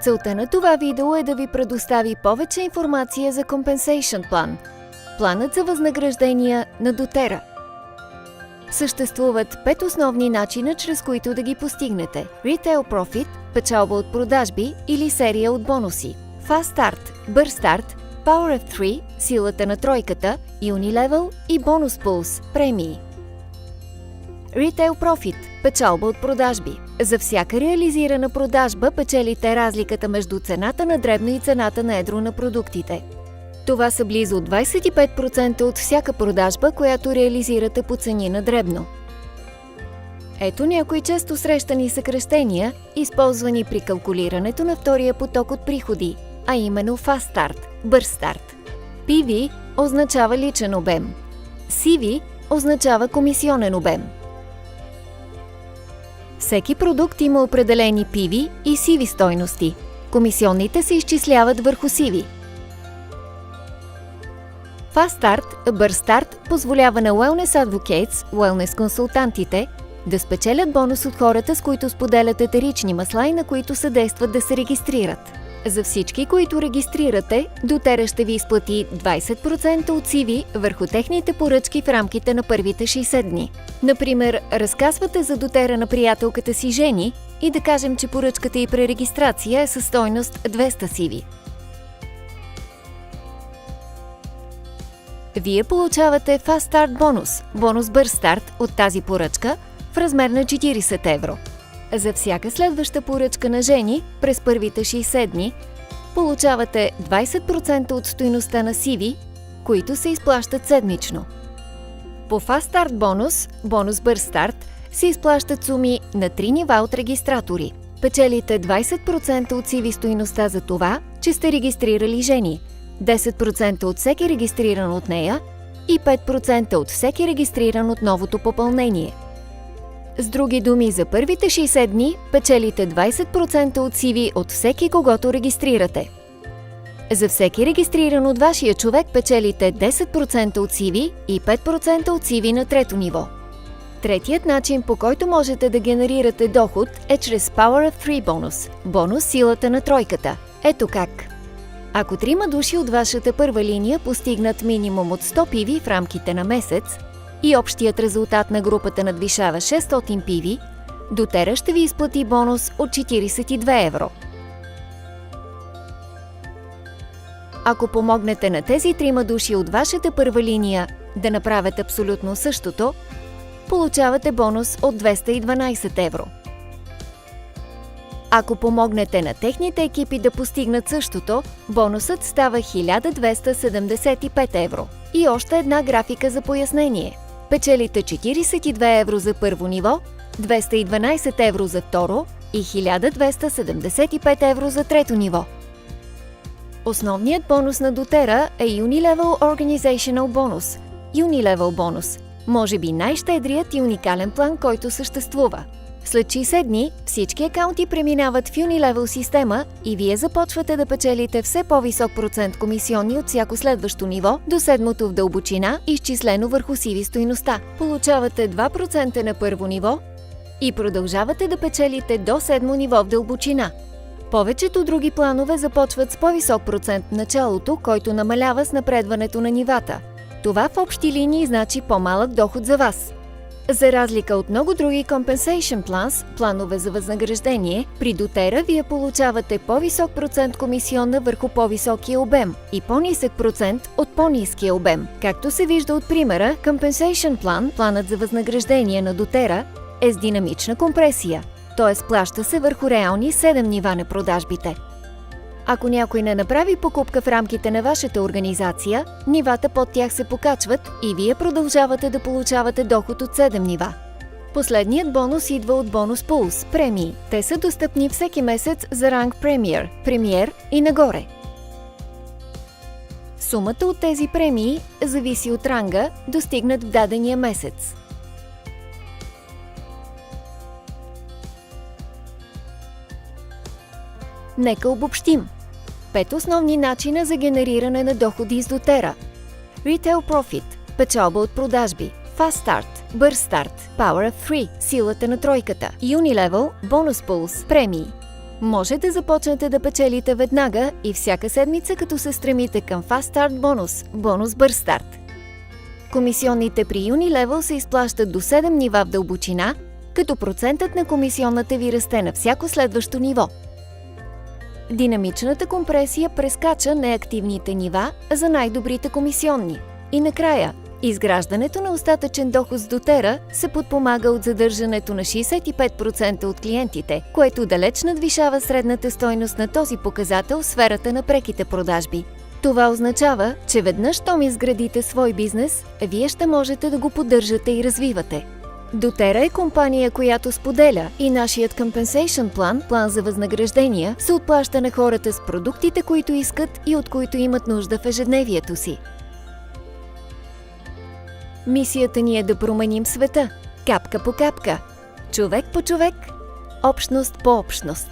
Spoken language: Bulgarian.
Целта на това видео е да ви предостави повече информация за Compensation Plan – планът за възнаграждения на doTERRA. Съществуват 5 основни начина, чрез които да ги постигнете: Retail Profit – печалба от продажби или серия от бонуси; Fast Start – бърз старт; Power of 3 – силата на тройката; Unilevel и Bonus Pools – премии. Retail Profit – печалба от продажби. За всяка реализирана продажба печелите разликата между цената на дребно и цената на едро на продуктите. Това са близо 25% от всяка продажба, която реализирате по цени на дребно. Ето някои често срещани съкращения, използвани при калкулирането на втория поток от приходи, а именно Fast Start – бърз старт. PV означава личен обем. CV означава комисионен обем. Всеки продукт има определени PV и CV стойности. Комисионните се изчисляват върху CV. Fast Start, бърз старт, позволява на Wellness Advocates, wellness консултантите, да спечелят бонус от хората, с които споделят етерични масла и на които съдействат да се регистрират. За всички, които регистрирате, doTERRA ще ви изплати 20% от CV върху техните поръчки в рамките на първите 60 дни. Например, разказвате за doTERRA на приятелката си Жени и да кажем, че поръчката й при регистрация е със стойност 200 CV. Вие получавате Fast Start бонус, бонус бърз старт от тази поръчка в размер на 40 евро. За всяка следваща поръчка на Жени през първите 60 дни получавате 20% от стойността на CV, които се изплащат седмично. По Fast Start бонус, бонус бърз старт, се изплащат суми на 3 нива от регистратори. Печелите 20% от CV стойността за това, че сте регистрирали Жени, 10% от всеки регистриран от нея и 5% от всеки регистриран от новото попълнение. С други думи, за първите 60 дни печелите 20% от CV от всеки, когото регистрирате. За всеки регистриран от вашия човек печелите 10% от CV и 5% от CV на трето ниво. Третият начин, по който можете да генерирате доход, е чрез Power of 3 бонус – бонус силата на тройката. Ето как. Ако 3 души от вашата първа линия постигнат минимум от 100 PV в рамките на месец и общият резултат на групата надвишава 600 PV, doTERRA ще ви изплати бонус от 42 евро. Ако помогнете на тези 3 души от вашата първа линия да направят абсолютно същото, получавате бонус от 212 евро. Ако помогнете на техните екипи да постигнат същото, бонусът става 1275 евро. И още една графика за пояснение. Печелите 42 евро за първо ниво, 212 евро за второ и 1275 евро за трето ниво. Основният бонус на doTERRA е Unilevel Organizational Bonus – Unilevel бонус, може би най-щедрият и уникален план, който съществува. След 60 дни всички акаунти преминават в Unilevel система и вие започвате да печелите все по-висок процент комисионни от всяко следващо ниво до седмото в дълбочина, изчислено върху CV стойността. Получавате 2% на първо ниво и продължавате да печелите до седмо ниво в дълбочина. Повечето други планове започват с по-висок процент в началото, който намалява с напредването на нивата. Това в общи линии значи по-малък доход за вас. За разлика от много други Compensation Plans, планове за възнаграждение, при doTERRA вие получавате по-висок процент комисионна върху по-високия обем и по-нисък процент от по-ниския обем. Както се вижда от примера, Compensation Plan, планът за възнаграждение на doTERRA, е с динамична компресия, т.е. плаща се върху реални 7 нива на продажбите. Ако някой не направи покупка в рамките на вашата организация, нивата под тях се покачват и вие продължавате да получавате доход от 7 нива. Последният бонус идва от Bonus Pools – премии. Те са достъпни всеки месец за ранг Premier, Премиер и нагоре. Сумата от тези премии зависи от ранга, достигнат в дадения месец. Нека обобщим. 5 основни начина за генериране на доходи с doTERRA. Retail Profit – печалба от продажби. Fast Start – бърз старт. Power of 3 – силата на тройката. Unilevel – Bonus Pools – премии. Може да започнете да печелите веднага и всяка седмица, като се стремите към Fast Start бонус, бонус бърз старт. Комисионните при Unilevel се изплащат до 7 нива в дълбочина, като процентът на комисионната ви расте на всяко следващо ниво. Динамичната компресия прескача неактивните нива за най-добрите комисионни. И накрая, изграждането на остатъчен доход с doTERRA се подпомага от задържането на 65% от клиентите, което далеч надвишава средната стойност на този показател в сферата на преките продажби. Това означава, че веднъж щом изградите свой бизнес, вие ще можете да го поддържате и развивате. doTERRA е компания, която споделя и нашият compensation план за възнаграждения, се отплаща на хората с продуктите, които искат и от които имат нужда в ежедневието си. Мисията ни е да променим света, капка по капка, човек по човек, общност по общност.